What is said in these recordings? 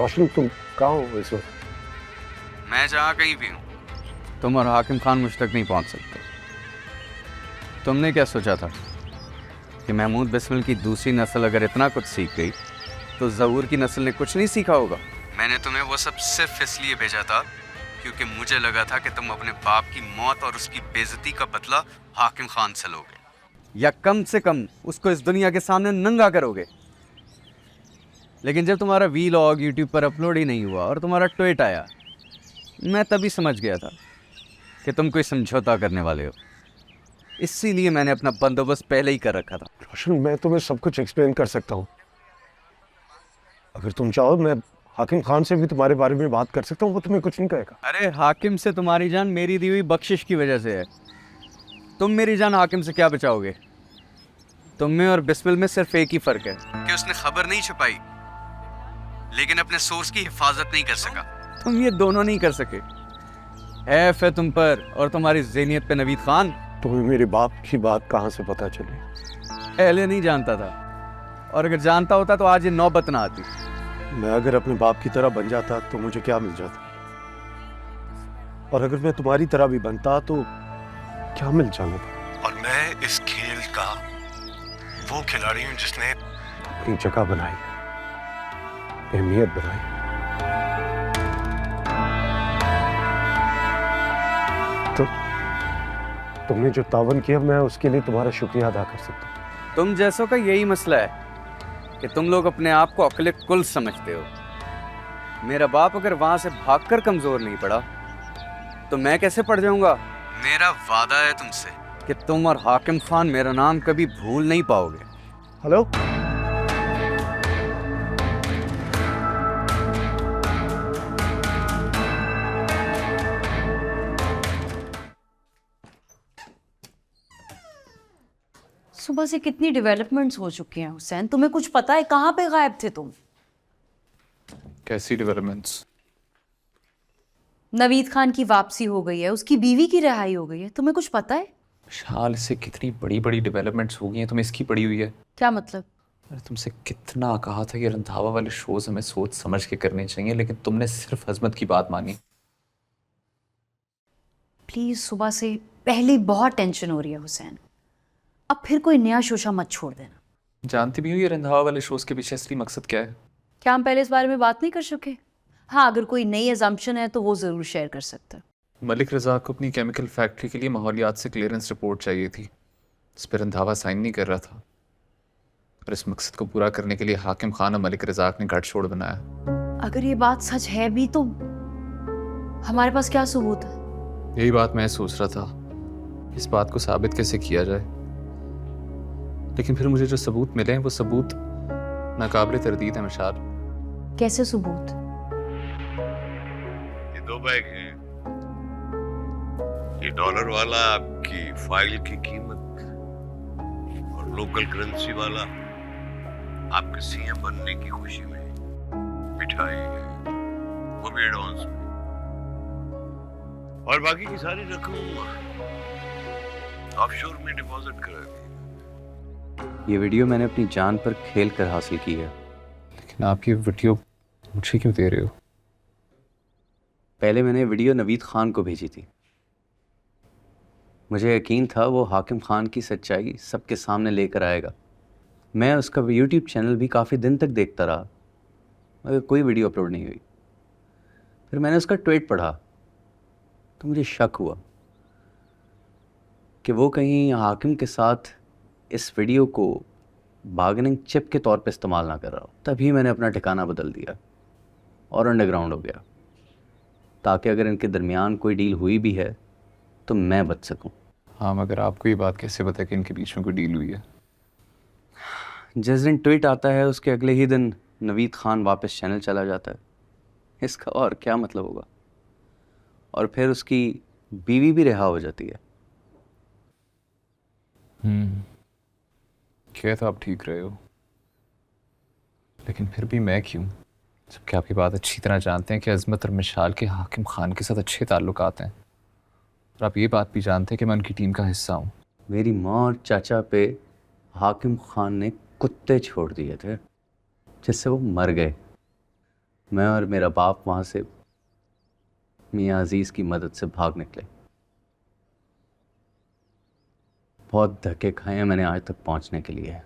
रोशन, तुम कहाँ हो इस वक्त? मैं जहाँ कहीं भी हूँ, तुम और हाकिम खान मुझ तक नहीं पहुँच सकते। तुमने क्या सोचा था कि महमूद बिस्मिल की दूसरी नस्ल अगर इतना कुछ सीख गई तो ज़हूर की नस्ल ने कुछ नहीं सीखा होगा? मैंने तुम्हें वो सब सिर्फ इसलिए भेजा था क्योंकि मुझे लगा था कि तुम अपने बाप की मौत और उसकी बेइज्जती का बदला हाकिम खान से लोगे, या कम से कम उसको इस दुनिया के सामने नंगा करोगे। लेकिन जब तुम्हारा वीलॉग यूट्यूब पर अपलोड ही नहीं हुआ और तुम्हारा ट्वीट आया, मैं तभी समझ गया था कि तुम कोई समझौता करने वाले हो। इसीलिए मैंने अपना बंदोबस्त पहले ही कर रखा था। रोशन, मैं तुम्हें सब कुछ एक्सप्लेन कर सकता हूँ। अगर तुम चाहो मैं हाकिम खान से भी तुम्हारे बारे में बात कर सकता हूँ, वो तुम्हें कुछ नहीं कहेगा। अरे हाकिम से तुम्हारी जान मेरी दी हुई बख्शिश की वजह से है। तुम मेरी जान हाकिम से क्या बचाओगे? तुम में और बिस्मिल में सिर्फ एक ही फर्क है कि उसने खबर नहीं छुपाई लेकिन अपने सोर्स की हिफाजत नहीं कर सका। तुम ये दोनों नहीं कर सके। ऐफ है तुम पर और तुम्हारी ज़हनियत पे नवीद खान। तुम्हें मेरे बाप की बात कहाँ से पता चली? पहले नहीं जानता था, और अगर जानता होता तो आज ये नौबत ना आती। मैं अगर अपने बाप की तरह बन जाता तो मुझे क्या मिल जाता, और अगर मैं तुम्हारी तरह भी बनता तो क्या मिल जाना था। और मैं इस खेल का वो खिलाड़ी हूँ जिसने अपनी जगह बनाई, अहमियत बनाई। तो तुमने जो तावन किया, मैं उसके लिए तुम्हारा शुक्रिया अदा कर सकता हूँ। तुम जैसों का यही मसला है कि तुम लोग अपने आप को अक्ल कुल समझते हो। मेरा बाप अगर वहां से भागकर कमजोर नहीं पड़ा तो मैं कैसे पड़ जाऊंगा? मेरा वादा है तुमसे कि तुम और हाकिम खान मेरा नाम कभी भूल नहीं पाओगे। हेलो, सुबह से कितनी डेवलपमेंट्स हो चुकी हैं हुसैन, तुम्हें कुछ पता है? कहाँ पे गायब थे तुम? कैसी डेवलपमेंट्स? नवीद खान की वापसी हो गई है, उसकी बीवी की रिहाई हो गई है, तुम्हें कुछ पता है? शाल से कितनी बड़ी बड़ी डेवलपमेंट्स हो गई हैं, तुम्हें इसकी पड़ी हुई है? क्या मतलब? अरे तुमसे कितना कहा था कि रंधावा वाले शोज हमें सोच समझ के करने चाहिए, लेकिन तुमने सिर्फ अजमत की बात मानी। प्लीज, सुबह से पहले ही बहुत टेंशन हो रही है हुसैन, अब फिर कोई नया शोशा मत छोड़ देना। जानती भी हो ये रंधावा वाले शोज के पीछे असली मकसद क्या है? क्या हम पहले इस बारे में बात नहीं कर चुके? हाँ, अगर कोई नई अजम्पशन है तो वो ज़रूर शेयर कर सकते हैं। मलिक रजा को अपनी केमिकल फैक्ट्री के लिए माहौलियात से क्लियरेंस रिपोर्ट चाहिए थी, इस पर रंधावा साइन नहीं कर रहा था, और इस मकसद को पूरा करने के लिए हाकिम खान और मलिक रजाक ने गठजोड़ बनाया। अगर ये बात सच है भी तो हमारे पास क्या सबूत है? यही बात मैं सोच रहा था, इस बात को साबित कैसे किया जाए, लेकिन फिर मुझे जो सबूत मिले हैं वो सबूत नाकाबिले तरदीद है। मिशाल, कैसे सबूत? ये 2 बैग हैं। ये डॉलर वाला आपकी फाइल की कीमत, और लोकल करेंसी वाला आपके सीएम बनने की खुशी में मिठाई है, वो भी एडवांस में, और बाकी की सारी रकम ऑफशोर में डिपॉजिट करा दी। ये वीडियो मैंने अपनी जान पर खेल कर हासिल की है। लेकिन आप ये वीडियो मुझे क्यों दे रहे हो? पहले मैंने वीडियो नवीद खान को भेजी थी। मुझे यकीन था वो हाकिम खान की सच्चाई सबके सामने लेकर आएगा। मैं उसका यूट्यूब चैनल भी काफ़ी दिन तक देखता रहा, मगर कोई वीडियो अपलोड नहीं हुई। फिर मैंने उसका ट्वीट पढ़ा तो मुझे शक हुआ कि वो कहीं हाकिम के साथ इस वीडियो को बार्गेनिंग चिप के तौर पे इस्तेमाल ना कर रहा हो। तभी मैंने अपना ठिकाना बदल दिया और अंडरग्राउंड हो गया, ताकि अगर इनके दरमियान कोई डील हुई भी है तो मैं बच सकूं। हाँ, मगर आपको ये बात कैसे पता कि इनके बीच में कोई डील हुई है? जिस दिन ट्वीट आता है उसके अगले ही दिन नवीद खान वापस चैनल चला जाता है। इसका और क्या मतलब होगा? और फिर उसकी बीवी भी रिहा हो जाती है। क्या तो आप ठीक रहे हो, लेकिन फिर भी मैं क्यों, जबकि आपकी बात अच्छी तरह जानते हैं कि अजमत और मिशाल के हाकिम खान के साथ अच्छे ताल्लुकात हैं, और आप ये बात भी जानते हैं कि मैं उनकी टीम का हिस्सा हूँ। मेरी माँ और चाचा पे हाकिम खान ने कुत्ते छोड़ दिए थे जिससे वो मर गए। मैं और मेरा बाप वहाँ से मियाँ अजीज़ की मदद से भाग निकले। बहुत धक्के खाए हैं मैंने आज तक पहुँचने के लिए।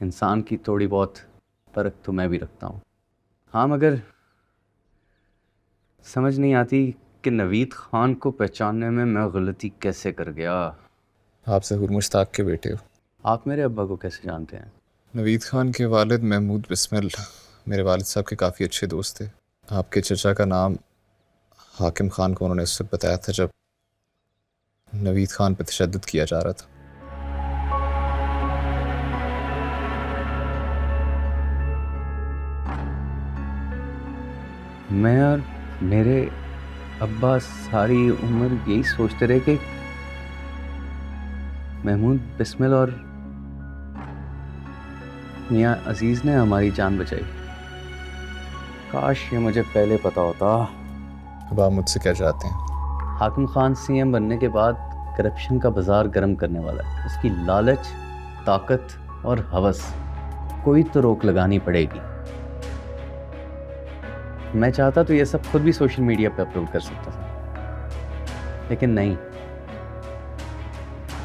इंसान की थोड़ी बहुत परख तो मैं भी रखता हूँ। हाँ, मगर समझ नहीं आती कि नवीद खान को पहचानने में मैं गलती कैसे कर गया। आप ज़हूर मुश्ताक के बेटे हो। आप मेरे अब्बा को कैसे जानते हैं? नवीद खान के वालिद महमूद बिस्मिल मेरे वालिद साहब के काफ़ी अच्छे दोस्त थे। आपके चचा का नाम हाकिम खान को उन्होंने उस वक्त बताया था जब नवीद खान पर तशद्दुद किया जा रहा था। मैं और मेरे अब्बा सारी उम्र यही सोचते रहे कि महमूद बिस्मिल और मियाँ अजीज़ ने हमारी जान बचाई। काश ये मुझे पहले पता होता। अब आप मुझसे क्या चाहते हैं? हाकिम खान सीएम बनने के बाद करप्शन का बाजार गर्म करने वाला है। उसकी लालच, ताकत और हवस, कोई तो रोक लगानी पड़ेगी। मैं चाहता तो ये सब खुद भी सोशल मीडिया पे अपलोड कर सकता था, लेकिन नहीं।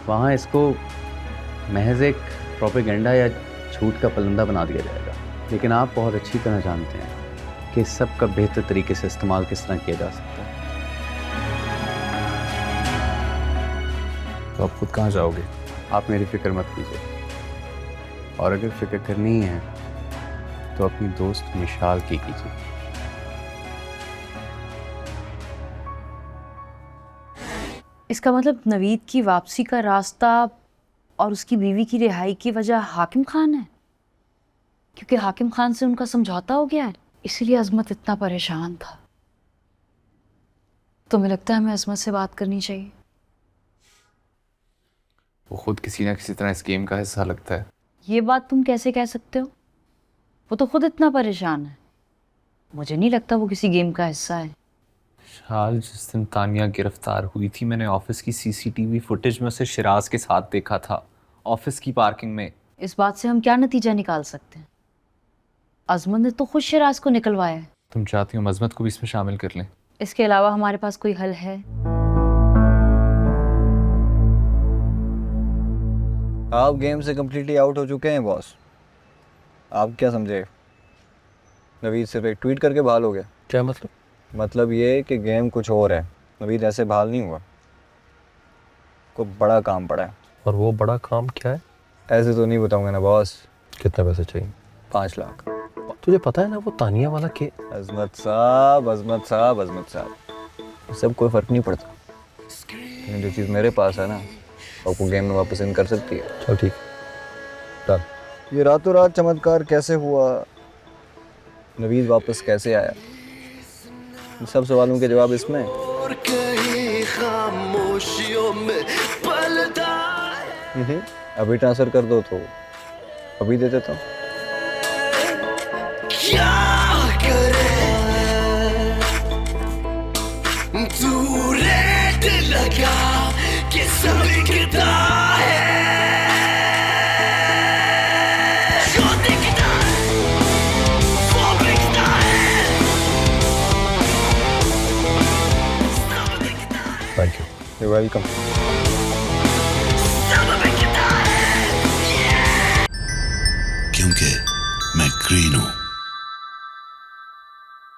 वहाँ इसको महज एक प्रोपेगेंडा या झूठ का पलंदा बना दिया जाएगा। लेकिन आप बहुत अच्छी तरह जानते हैं कि इस सब का बेहतर तरीके से इस्तेमाल किस तरह किया जा सकता है। तो आप खुद कहाँ जाओगे? आप मेरी फिक्र मत कीजिए, और अगर फिक्र करनी है तो अपनी दोस्त मिशाल की कीजिए। इसका मतलब नवीद की वापसी का रास्ता और उसकी बीवी की रिहाई की वजह हाकिम खान है, क्योंकि हाकिम खान से उनका समझौता हो गया है, इसीलिए अजमत इतना परेशान था। तुम्हें लगता है हमें अजमत से बात करनी चाहिए? वो खुद किसी ना किसी तरह इस गेम का हिस्सा लगता है। ये बात तुम कैसे कह सकते हो? वो तो खुद इतना परेशान है। मुझे नहीं लगता वो किसी गेम का हिस्सा है। शाल, जिस दिन तानिया गिरफ्तार हुई थी मैंने ऑफिस की सीसीटीवी फुटेज में उसे शिराज के साथ देखा था, ऑफिस की पार्किंग में। इस बात से हम क्या नतीजा निकाल सकते हैं? अजमत ने तो खुद शिराज को निकलवाया है। तुम चाहती हो अजमत को भी इसमें शामिल कर लें? इसके अलावा हमारे पास कोई हल है? आप गेम से कम्प्लीटली आउट हो चुके हैं बॉस। आप क्या समझे? नवीद सिर्फ एक ट्वीट करके बहाल हो गया। क्या मतलब? मतलब ये कि गेम कुछ और है। नवीद ऐसे बहाल नहीं हुआ, को बड़ा काम पड़ा है। और वो बड़ा काम क्या है? ऐसे तो नहीं बताऊंगा ना बॉस। कितने पैसे चाहिए? 5 लाख। तुझे पता है ना वो तानिया वाला के। अजमत साहब, अजमत साहब, अजमत साहब, सब कोई फ़र्क नहीं पड़ता, लेकिन जो चीज़ मेरे पास है ना, आपको गेम में वापस इन कर सकती है। चल ठीक, डन। ये रातों रात चमत्कार कैसे हुआ, नवीद वापस कैसे आया, इन सब सवालों के जवाब इसमें। अभी ट्रांसफर कर दो तो अभी दे देता हूँ। तू रेट लगा कि सब दिखता है, जो दिखता है वो बिकता है, सब दिखता है। Thank you, you welcome. सब बिकता है, क्योंकि मैं ग्रीन हूं।